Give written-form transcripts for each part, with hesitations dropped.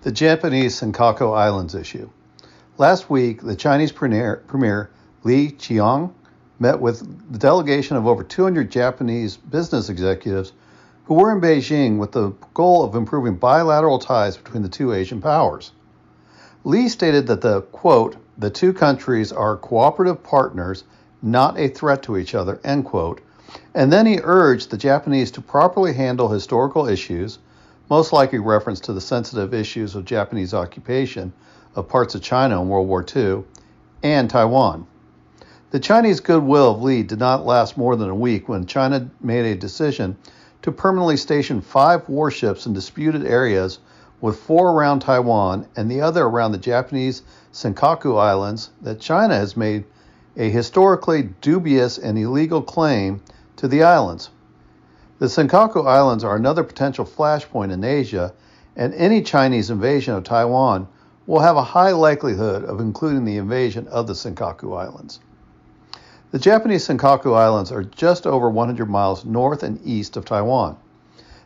The Japanese Senkaku Islands issue. Last week, the Chinese Premier Li Qiang met with the delegation of over 200 Japanese business executives who were in Beijing with the goal of improving bilateral ties between the two Asian powers. Li stated that the two countries are cooperative partners, not a threat to each other, end quote, and then he urged the Japanese to properly handle historical issues, most likely reference to the sensitive issues of Japanese occupation of parts of China in World War II, and Taiwan. The Chinese goodwill of Li did not last more than a week when China made a decision to permanently station 5 warships in disputed areas, with 4 around Taiwan and the other around the Japanese Senkaku Islands, that China has made a historically dubious and illegal claim to the islands. The Senkaku Islands are another potential flashpoint in Asia, and any Chinese invasion of Taiwan will have a high likelihood of including the invasion of the Senkaku Islands. The Japanese Senkaku Islands are just over 100 miles north and east of Taiwan.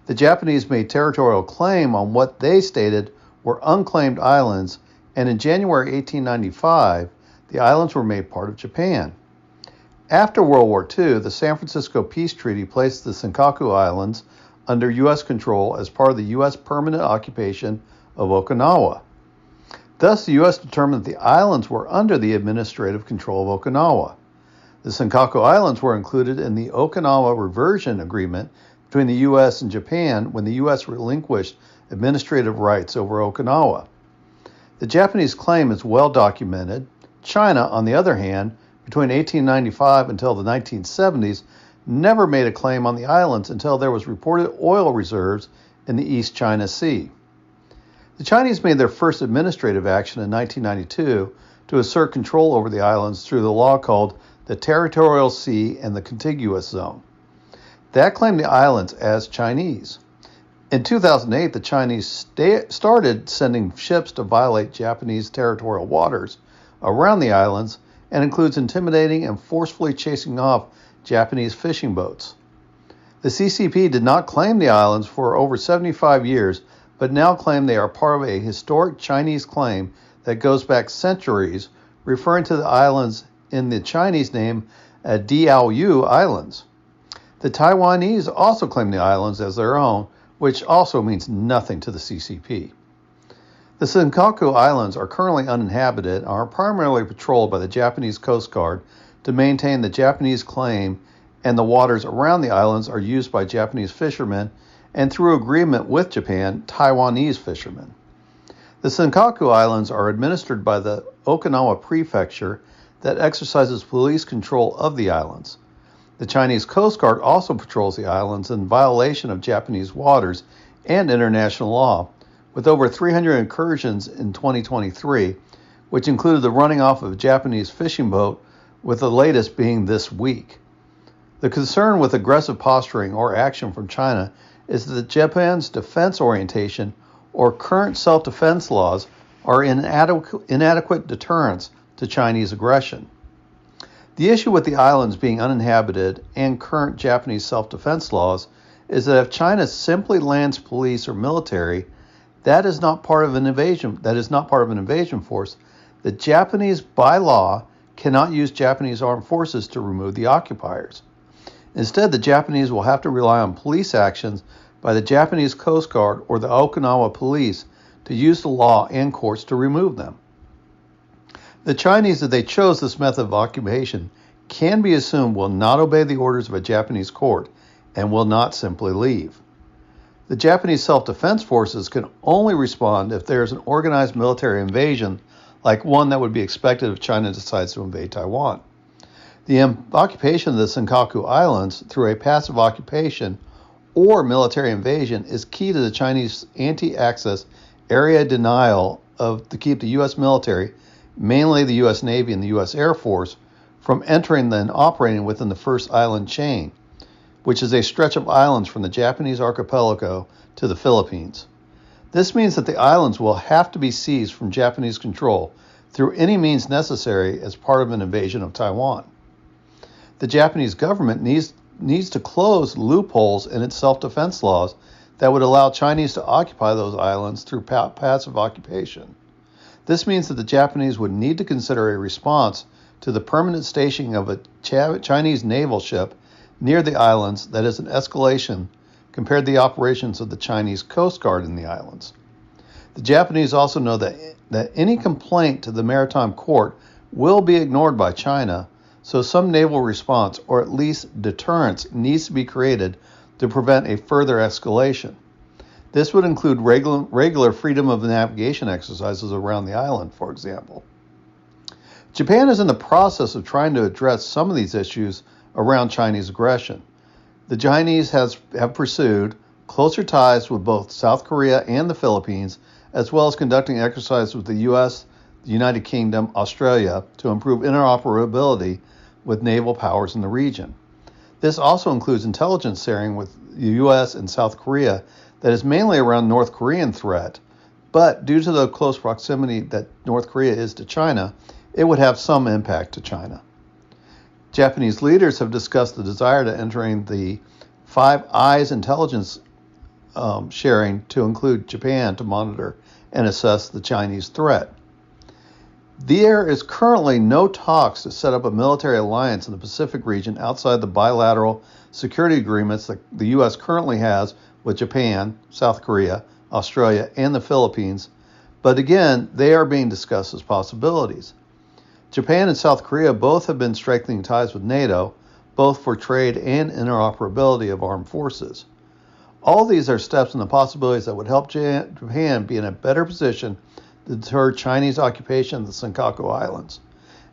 The Japanese made territorial claim on what they stated were unclaimed islands, and in January 1895, the islands were made part of Japan. After World War II, the San Francisco Peace Treaty placed the Senkaku Islands under U.S. control as part of the U.S. permanent occupation of Okinawa. Thus, the U.S. determined that the islands were under the administrative control of Okinawa. The Senkaku Islands were included in the Okinawa Reversion Agreement between the U.S. and Japan when the U.S. relinquished administrative rights over Okinawa. The Japanese claim is well documented. China, on the other hand, between 1895 until the 1970s, never made a claim on the islands until there was reported oil reserves in the East China Sea. The Chinese made their first administrative action in 1992 to assert control over the islands through the law called the Territorial Sea and the Contiguous Zone. That claimed the islands as Chinese. In 2008, the Chinese started sending ships to violate Japanese territorial waters around the islands, and includes intimidating and forcefully chasing off Japanese fishing boats. The CCP did not claim the islands for over 75 years, but now claim they are part of a historic Chinese claim that goes back centuries, referring to the islands in the Chinese name Diaoyu Islands. The Taiwanese also claim the islands as their own, which also means nothing to the CCP. The Senkaku Islands are currently uninhabited and are primarily patrolled by the Japanese Coast Guard to maintain the Japanese claim, and the waters around the islands are used by Japanese fishermen and, through agreement with Japan, Taiwanese fishermen. The Senkaku Islands are administered by the Okinawa Prefecture that exercises police control of the islands. The Chinese Coast Guard also patrols the islands in violation of Japanese waters and international law, with over 300 incursions in 2023, which included the running off of a Japanese fishing boat, with the latest being this week. The concern with aggressive posturing or action from China is that Japan's defense orientation or current self-defense laws are inadequate deterrents to Chinese aggression. The issue with the islands being uninhabited and current Japanese self-defense laws is that if China simply lands police or military, that is not part of an invasion force. The Japanese, by law, cannot use Japanese armed forces to remove the occupiers. Instead, the Japanese will have to rely on police actions by the Japanese Coast Guard or the Okinawa police to use the law and courts to remove them. The Chinese, if they chose this method of occupation, can be assumed will not obey the orders of a Japanese court and will not simply leave. The Japanese self-defense forces can only respond if there is an organized military invasion, like one that would be expected if China decides to invade Taiwan. The occupation of the Senkaku Islands through a passive occupation or military invasion is key to the Chinese anti-access area denial to keep the U.S. military, mainly the U.S. Navy and the U.S. Air Force, from entering and operating within the first island chain, which is a stretch of islands from the Japanese archipelago to the Philippines. This means that the islands will have to be seized from Japanese control through any means necessary as part of an invasion of Taiwan. The Japanese government needs to close loopholes in its self-defense laws that would allow Chinese to occupy those islands through passive occupation. This means that the Japanese would need to consider a response to the permanent stationing of a Chinese naval ship near the islands that is an escalation compared to the operations of the Chinese Coast Guard in the islands. The Japanese also know that any complaint to the Maritime Court will be ignored by China, so some naval response, or at least deterrence, needs to be created to prevent a further escalation. This would include regular freedom of navigation exercises around the island, for example. Japan is in the process of trying to address some of these issues around Chinese aggression. The Chinese have pursued closer ties with both South Korea and the Philippines, as well as conducting exercises with the U.S., the United Kingdom, Australia, to improve interoperability with naval powers in the region. This also includes intelligence sharing with the U.S. and South Korea that is mainly around North Korean threat, but due to the close proximity that North Korea is to China, it would have some impact to China. Japanese leaders have discussed the desire to entering the Five Eyes intelligence sharing to include Japan to monitor and assess the Chinese threat. There is currently no talks to set up a military alliance in the Pacific region outside the bilateral security agreements that the U.S. currently has with Japan, South Korea, Australia, and the Philippines, but again, they are being discussed as possibilities. Japan and South Korea both have been strengthening ties with NATO, both for trade and interoperability of armed forces. All these are steps in the possibilities that would help Japan be in a better position to deter Chinese occupation of the Senkaku Islands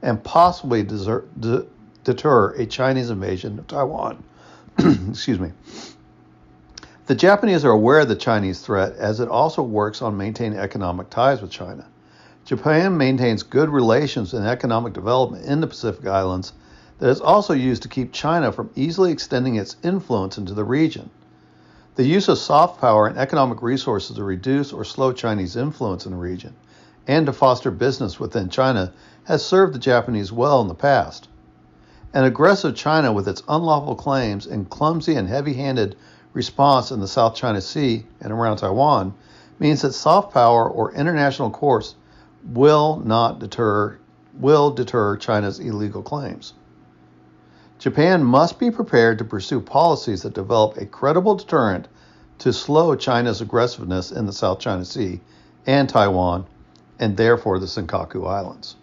and possibly deter a Chinese invasion of Taiwan. Excuse me. The Japanese are aware of the Chinese threat, as it also works on maintaining economic ties with China. Japan maintains good relations and economic development in the Pacific Islands that is also used to keep China from easily extending its influence into the region. The use of soft power and economic resources to reduce or slow Chinese influence in the region and to foster business within China has served the Japanese well in the past. An aggressive China with its unlawful claims and clumsy and heavy-handed response in the South China Sea and around Taiwan means that soft power or international course will deter China's illegal claims. Japan must be prepared to pursue policies that develop a credible deterrent to slow China's aggressiveness in the South China Sea and Taiwan, and therefore the Senkaku Islands.